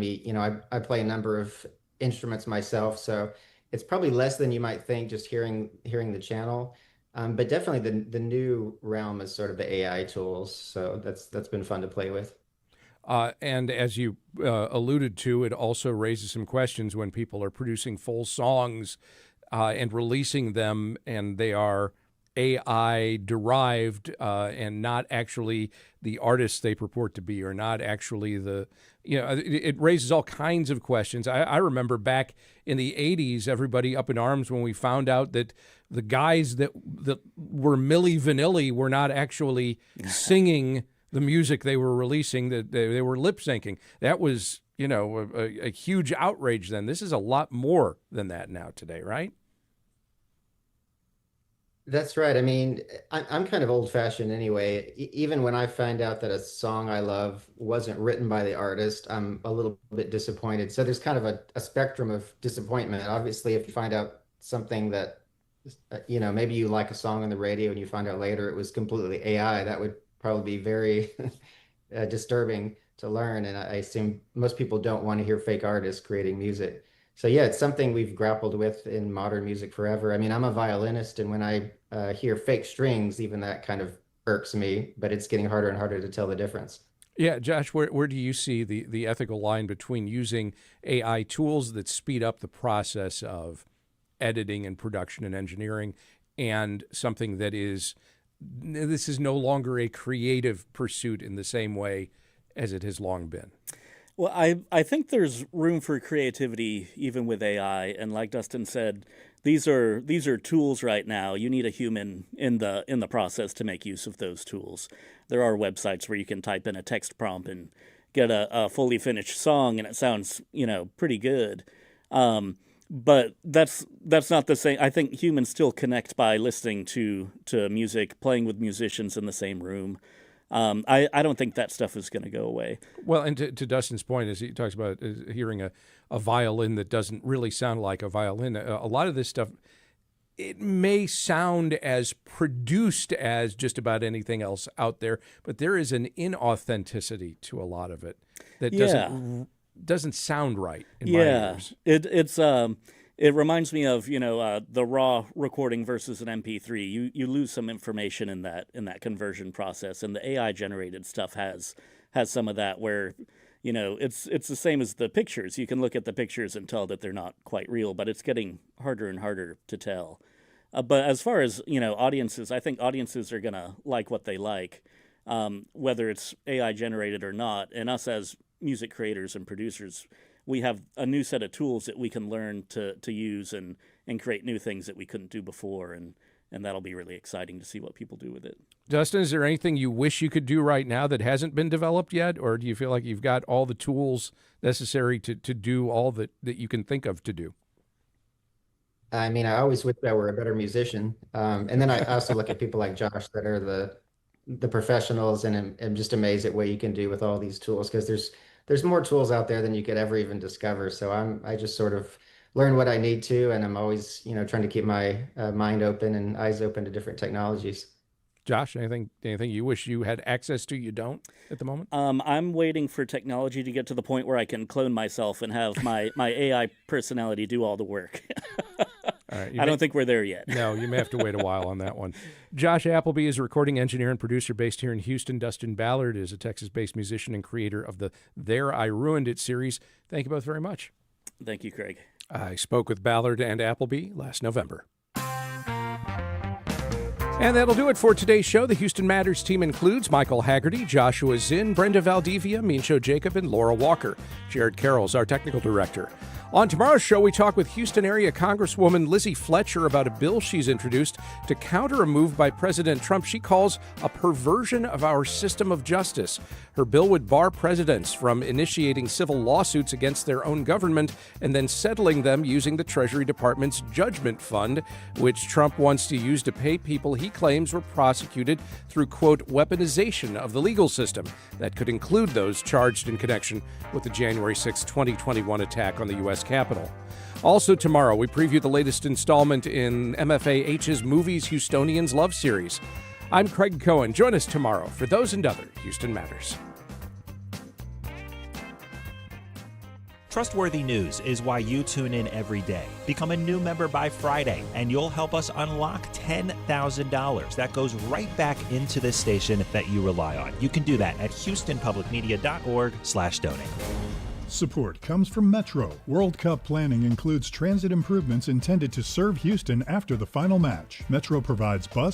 I play a number of instruments myself, so it's probably less than you might think just hearing the channel. But definitely the new realm is sort of the AI tools, so that's been fun to play with. And as you alluded to, it also raises some questions when people are producing full songs and releasing them, and they are AI derived and not actually the artists they purport to be, or not actually it raises all kinds of questions. I remember back in the 80s, everybody up in arms when we found out that the guys that were Milli Vanilli were not actually singing the music they were releasing, that they were lip syncing. That was, a huge outrage then. This is a lot more than that now today, right? That's right. I'm kind of old-fashioned anyway. Even when I find out that a song I love wasn't written by the artist, I'm a little bit disappointed. So there's kind of a spectrum of disappointment. Obviously, if you find out something that, maybe you like a song on the radio and you find out later it was completely AI, that would probably be very disturbing to learn. And I assume most people don't want to hear fake artists creating music. So yeah, it's something we've grappled with in modern music forever. I'm a violinist, and when I hear fake strings, even that kind of irks me, but it's getting harder and harder to tell the difference. Yeah, Josh, where do you see the ethical line between using AI tools that speed up the process of editing and production and engineering, and something that this is no longer a creative pursuit in the same way as it has long been? Well, I think there's room for creativity even with AI, and like Dustin said, these are tools right now. You need a human in the process to make use of those tools. There are websites where you can type in a text prompt and get a fully finished song, and it sounds pretty good. But that's not the same. I think humans still connect by listening to music, playing with musicians in the same room. I don't think that stuff is going to go away. Well, and to Dustin's point, as he talks about hearing a violin that doesn't really sound like a violin, a lot of this stuff, it may sound as produced as just about anything else out there, but there is an inauthenticity to a lot of it that doesn't sound right in my ears. It reminds me of the raw recording versus an MP3. You lose some information in that conversion process, and the AI generated stuff has some of that where it's the same as the pictures. You can look at the pictures and tell that they're not quite real, but it's getting harder and harder to tell. But as far as audiences, I think audiences are gonna like what they like, whether it's AI generated or not. And us as music creators and producers, we have a new set of tools that we can learn to use and create new things that we couldn't do before, and that'll be really exciting to see what people do with it. Dustin, is there anything you wish you could do right now that hasn't been developed yet, or do you feel like you've got all the tools necessary to do all that you can think of to do? I always wish I were a better musician, and then I also look at people like Josh that are the professionals, and I'm just amazed at what you can do with all these tools, because there's more tools out there than you could ever even discover. So I just sort of learn what I need to, and I'm always trying to keep my mind open and eyes open to different technologies. Josh, anything you wish you had access to you don't at the moment? I'm waiting for technology to get to the point where I can clone myself and have my AI personality do all the work. All right, I don't think we're there yet. No, you may have to wait a while on that one. Josh Appleby is a recording engineer and producer based here in Houston. Dustin Ballard is a Texas-based musician and creator of the There I Ruined It series. Thank you both very much. Thank you, Craig. I spoke with Ballard and Appleby last November. And that'll do it for today's show. The Houston Matters team includes Michael Haggerty, Joshua Zinn, Brenda Valdivia, Minsho Jacob, and Laura Walker. Jared Carroll's our technical director. On tomorrow's show, we talk with Houston area Congresswoman Lizzie Fletcher about a bill she's introduced to counter a move by President Trump she calls a perversion of our system of justice. Her bill would bar presidents from initiating civil lawsuits against their own government and then settling them using the Treasury Department's judgment fund, which Trump wants to use to pay people he claims were prosecuted through, quote, weaponization of the legal system. That could include those charged in connection with the January 6, 2021 attack on the U.S. Capitol. Also tomorrow, we preview the latest installment in MFAH's Movies Houstonians Love Series. I'm Craig Cohen. Join us tomorrow for those and other Houston Matters. Trustworthy news is why you tune in every day. Become a new member by Friday, and you'll help us unlock $10,000. That goes right back into this station that you rely on. You can do that at houstonpublicmedia.org/donate. Support comes from Metro. World Cup planning includes transit improvements intended to serve Houston after the final match. Metro provides bus,